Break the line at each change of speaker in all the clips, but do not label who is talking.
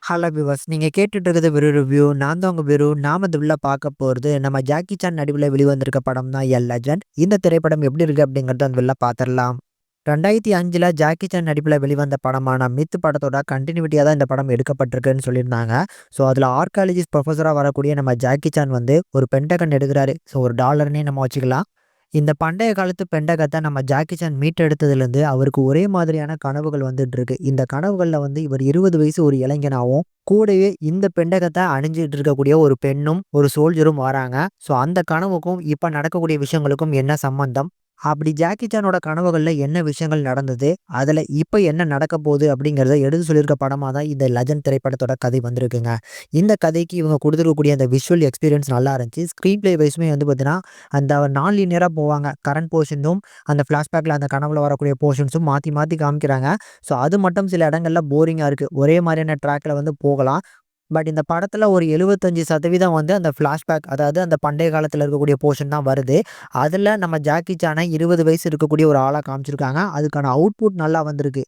Hello viewers. நீங்க கேட்டுட்டு இருக்கிறது வெறு ரிவ்யூ. நான் தான் உங்க வெறு. நாம இந்த உள்ள பார்க்க போறது நம்ம ஜாக்கி சான் நடிவுல வெளிவந்திருக்க படம் தான் எ லெஜண்ட். இந்த திரைப்படம் எப்படி இருக்கு அப்படிங்கிறத அந்த உள்ள பார்த்துடலாம். 2005ல ஜாக்கி சான் நடிப்புல வெளிவந்த படமான மித் படத்தோட கன்டினியூட்டியா தான் இந்த படம் எடுக்கப்பட்டிருக்குன்னு சொல்லியிருந்தாங்க. ஸோ அதில் ஆர்காலஜிஸ்ட் ப்ரொஃபஸரா வரக்கூடிய நம்ம ஜாக்கி சான் வந்து ஒரு பென்டகன் எடுக்கிறாரு. ஸோ ஒரு டாலர்னே நம்ம வச்சுக்கலாம். இந்த பண்டைய காலத்து பெண்டகத்த நம்ம ஜாக்கி சான் மீட்டெடுத்ததுலேருந்து அவருக்கு ஒரே மாதிரியான கனவுகள் வந்துட்டு இருக்கு. இந்த கனவுகள்ல வந்து இவர் 20 வயசு ஒரு இளைஞனாவும், கூடவே இந்த பெண்டகத்த அணிஞ்சிட்டு இருக்கக்கூடிய ஒரு பெண்ணும், ஒரு சோல்ஜரும் வராங்க. ஸோ அந்த கனவுக்கும் இப்ப நடக்கக்கூடிய விஷயங்களுக்கும் என்ன சம்பந்தம்? அப்படி ஜாக்கி சானோட கனவுகள்ல என்ன விஷயங்கள் நடந்தது? அதுல இப்ப என்ன நடக்க போகுது? அப்படிங்கிறத எடுத்து சொல்லியிருக்க படமா தான் இந்த லெஜண்ட் திரைப்படத்தோட கதை வந்திருக்குங்க. இந்த கதைக்கு இவங்க குடுத்துருக்கக்கூடிய அந்த விஷுவல் எக்ஸ்பீரியன்ஸ் நல்லா இருந்துச்சு. ஸ்க்ரீன் பிளே வைஸுமே வந்து பார்த்தீங்கன்னா, அந்த நான் லீனியரா போவாங்க. கரண்ட் போர்ஷன்ஸும், அந்த ஃபிளாஷ்பேக்ல அந்த கனவுல வரக்கூடிய போர்ஷன்ஸும் மாத்தி மாத்தி காமிக்கிறாங்க. ஸோ அது மட்டும் சில இடங்கள்ல போரிங்கா இருக்கு. ஒரே மாதிரியான ட்ராக்ல வந்து போகலாம். பட் இந்த படத்துல ஒரு 75% வந்து அந்த ஃபிளாஷ்பேக், அதாவது அந்த பண்டைய காலத்துல இருக்கக்கூடிய போர்ஷன் தான் வருது. அதுல நம்ம ஜாக்கி சான 20 வயசு இருக்கக்கூடிய ஒரு ஆளா காமிச்சிருக்காங்க. அதுக்கான அவுட்புட் நல்லா வந்திருக்கு.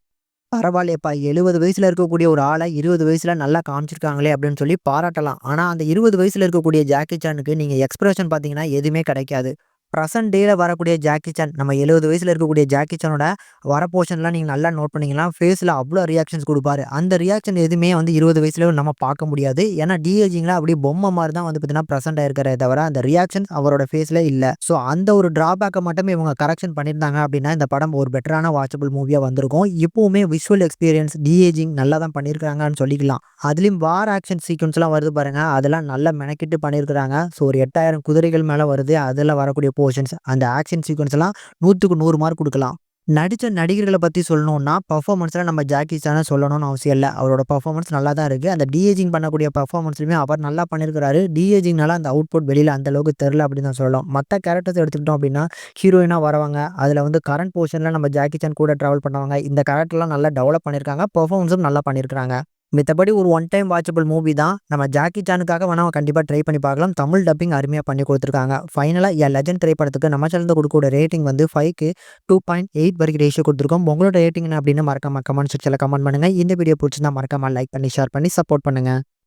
பரவாயில்லையேப்பா! 70 வயசுல இருக்கக்கூடிய ஒரு ஆள 20 வயசுல நல்லா காமிச்சிருக்காங்களே அப்படின்னு சொல்லி பாராட்டலாம். ஆனா அந்த 20 வயசுல இருக்கக்கூடிய ஜாக்கி சானுக்கு நீங்க எக்ஸ்பிரஷன் பார்த்தீங்கன்னா எதுவுமே கிடைக்காது. பிரசன்ட் டேல வரக்கூடிய ஜாக்கி சான், நம்ம 70 வயசுல இருக்கக்கூடிய ஜாக்கி சானோட வர போர்ஷன்லாம் நீங்க நல்லா நோட் பண்ணீங்கன்னா, ஃபேஸ்ல அவ்ளோ ரியாக்ஷன்ஸ் குடுப்பாரு. அந்த ரியாக்ஷன் எதுவுமே வந்து 20 வயசுல நம்ம பார்க்க முடியாது. ஏன்னா டீஏஜிங்ல அப்படியே பொம்மை மாரி தான் வந்து பார்த்தீங்கன்னா பிரசன்ட் ஆயிருக்காரே தவிர, அந்த ரியாக்ஷன்ஸ் அவரோட ஃபேஸ்ல இல்ல. ஸோ அந்த ஒரு டிராபேக்க மட்டும் இவங்க கரெக்ஷன் பண்ணியிருந்தாங்க அப்படின்னா, இந்த படம் ஒரு பெட்டரான வாட்சபிள் மூவியா வந்திருக்கும். இப்பவுமே விஷுவல் எக்ஸ்பீரியன்ஸ், டீஏஜிங் நல்லா தான் பண்ணியிருக்காங்கன்னு சொல்லிக்கலாம். அதுலயும் வார் ஆக்ஷன் சீக்வென்ஸ்லாம் வருது பாருங்க. அதெல்லாம் நல்லா மெனக்கிட்டு பண்ணியிருக்காங்க. ஸோ ஒரு 8000 குதிரைகள் மேல வருது. அதுல வரக்கூடிய போர்ஷன்ஸ், அந்த ஆக்ஷன் சீக்வென்ஸ்லாம் 100க்கு 100 மார்க் குடுக்கலாம். நடிச்ச நடிகர்கள பத்தி சொல்லணும்னா, பெர்ஃபார்மன்ஸ்ல நம்ம ஜாக்கி சான சொல்லணும்னு அவசியம் இல்ல. அவரோட பெர்ஃபார்மன்ஸ் நல்லா தான் இருக்கு. அந்த டீஏஜிங் பண்ணக்கூடிய பெர்ஃபார்மன்ஸ்லயுமே அவர் நல்லா பண்ணியிருக்கிறாரு. டீஏஜிங்னால அந்த அவுட்புட் வெளியில அந்த அளவுக்கு தெரியல அப்படின்னு தான் சொல்லலாம். மத்த கேரக்டர்ஸ் எடுத்துக்கிட்டோம் அப்படின்னா, ஹீரோயினா வரவங்க, அதுல வந்து கரண்ட் போர்ஷன்ல நம்ம ஜாக்கி சான் கூட டிராவல் பண்ணவங்க, இந்த கேரக்டர்லாம் நல்லா டெவலப் பண்ணியிருக்காங்க. பெர்ஃபார்மன்ஸும் நல்லா பண்ணியிருக்காங்க. மித்தபடி ஒரு ஒன் டைம் வாட்சபிள் மூவி தான். நம்ம ஜாக்கி சானுக்காக வேணா கண்டிப்பா ட்ரை பண்ணி பார்க்கலாம். தமிழ் டப்பிங் அருமையா பண்ணி குடுத்துருக்காங்க. ஃபைனலா எ லெஜண்ட் திரைப்படத்துக்கு நம்ம சேனல்ல குடுக்கக்கூடிய ரேட்டிங் வந்து 5க்கு 2.8 வரைக்கும் ரேஷியோ குடுத்துருக்கோம். உங்களோட ரேட்டிங் என்ன அப்படின்னு மறக்காம கமெண்ட் செக்ஷன்ல கமெண்ட் பண்ணுங்க. இந்த வீடியோ பிடிச்சிருந்தா மறக்காம லைக் பண்ணி, ஷேர் பண்ணி சப்போர்ட் பண்ணுங்க.